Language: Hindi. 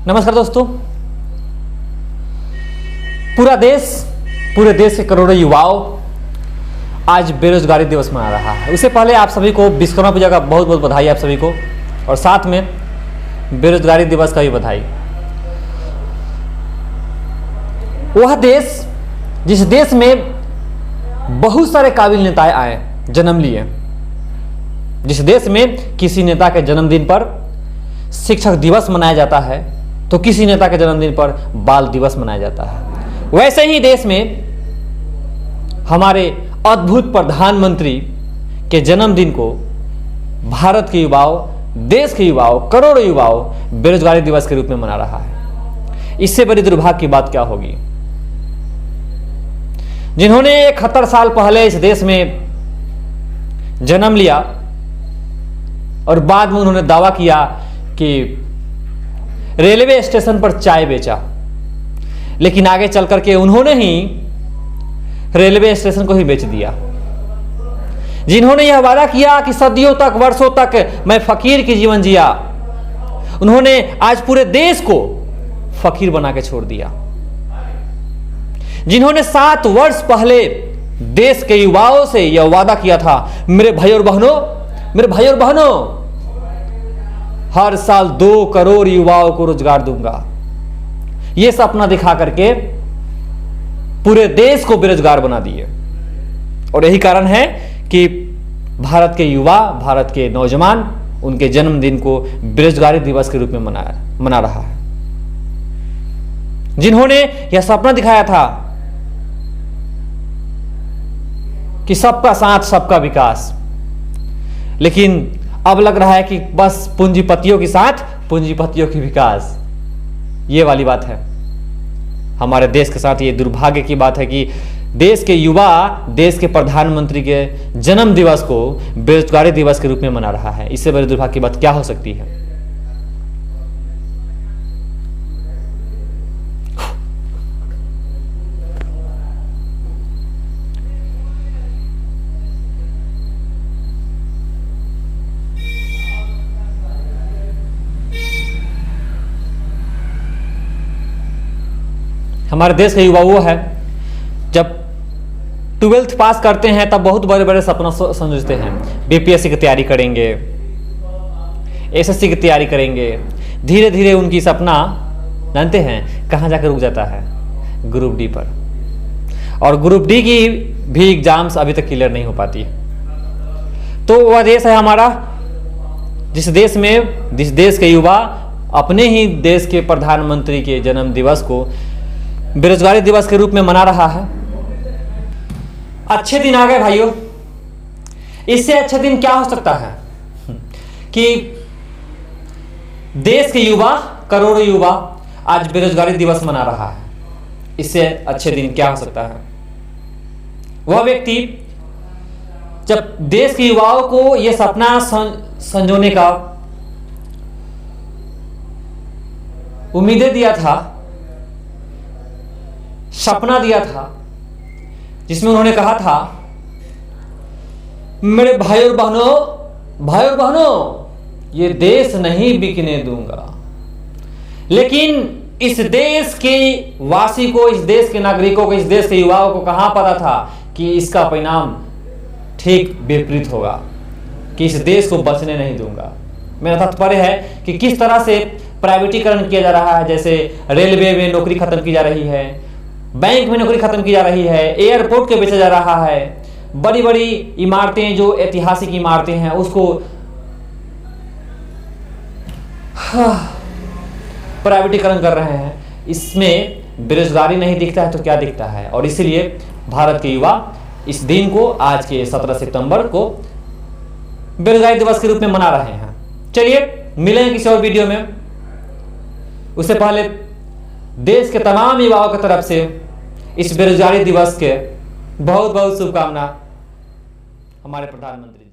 नमस्कार दोस्तों, पूरे देश के करोड़ों युवाओं आज बेरोजगारी दिवस मना रहा है। उससे पहले आप सभी को विश्वकर्मा पूजा का बहुत बहुत बधाई आप सभी को, और साथ में बेरोजगारी दिवस का भी बधाई। वह देश जिस देश में बहुत सारे काबिल नेताएं आए, जन्म लिए, जिस देश में किसी नेता के जन्मदिन पर शिक्षक दिवस मनाया जाता है तो किसी नेता के जन्मदिन पर बाल दिवस मनाया जाता है, वैसे ही देश में हमारे अद्भुत प्रधानमंत्री के जन्मदिन को भारत के युवाओं, देश के युवाओं, करोड़ों युवाओं बेरोजगारी दिवस के रूप में मना रहा है। इससे बड़ी दुर्भाग्य की बात क्या होगी? जिन्होंने 71 साल पहले इस देश में जन्म लिया और बाद में उन्होंने दावा किया कि रेलवे स्टेशन पर चाय बेचा, लेकिन आगे चल करके उन्होंने ही रेलवे स्टेशन को ही बेच दिया। जिन्होंने यह वादा किया कि सदियों तक, वर्षों तक मैं फकीर की जीवन जिया, उन्होंने आज पूरे देश को फकीर बना के छोड़ दिया। जिन्होंने 7 वर्ष पहले देश के युवाओं से यह वादा किया था, मेरे भाई और बहनों, हर साल 2 करोड़ युवाओं को रोजगार दूंगा, यह सपना दिखा करके पूरे देश को बेरोजगार बना दिए। और यही कारण है कि भारत के युवा, भारत के नौजवान उनके जन्मदिन को बेरोजगारी दिवस के रूप में मना रहा है। जिन्होंने यह सपना दिखाया था कि सबका साथ, सबका विकास, लेकिन अब लग रहा है कि बस पूंजीपतियों के साथ पूंजीपतियों की विकास, ये वाली बात है। हमारे देश के साथ ये दुर्भाग्य की बात है कि देश के युवा देश के प्रधानमंत्री के जन्म दिवस को बेरोजगारी दिवस के रूप में मना रहा है। इससे बड़ी दुर्भाग्य की बात क्या हो सकती है? हमारे देश के युवा वो है, जब 12th पास करते हैं तब बहुत बड़े बड़े सपना समझते हैं। बीपीएससी की तैयारी करेंगे, एसएससी की तैयारी करेंगे। धीरे धीरे उनकी सपना जानते हैं कहाँ जाकर रुक जाता है? ग्रुप डी पर। और ग्रुप डी की भी एग्जाम्स अभी तक क्लियर नहीं हो पाती। तो वह देश है हमारा जिस देश के युवा अपने ही देश के प्रधानमंत्री के जन्म दिवस को बेरोजगारी दिवस के रूप में मना रहा है। अच्छे दिन आ गए भाइयों। इससे अच्छे दिन क्या हो सकता है कि देश के युवा, करोड़ों युवा आज बेरोजगारी दिवस मना रहा है। इससे अच्छे दिन क्या हो सकता है? वह व्यक्ति जब देश के युवाओं को यह सपना संजोने का उम्मीदें दिया था, सपना दिया था, जिसमें उन्होंने कहा था, मेरे भाई और बहनों, ये देश नहीं बिकने दूंगा। लेकिन इस देश के वासी को, इस देश के नागरिकों को, इस देश के युवाओं को कहां पता था कि इसका परिणाम ठीक विपरीत होगा, कि इस देश को बचने नहीं दूंगा। मेरा तात्पर्य है कि किस तरह से प्राइवेटीकरण किया जा रहा है। जैसे रेलवे में नौकरी खत्म की जा रही है, बैंक में नौकरी खत्म की जा रही है, एयरपोर्ट को बेचा जा रहा है, बड़ी बड़ी इमारतें जो ऐतिहासिक इमारतें हैं उसको प्राइवेटीकरण कर रहे हैं। इसमें बेरोजगारी नहीं दिखता है तो क्या दिखता है? और इसीलिए भारत के युवा इस दिन को, आज के 17 सितंबर को बेरोजगारी दिवस के रूप में मना रहे हैं। चलिए मिलेंगे किसी और वीडियो में। उससे पहले देश के तमाम युवाओं की तरफ से इस बेरोजगारी दिवस के बहुत बहुत शुभकामना हमारे प्रधानमंत्री।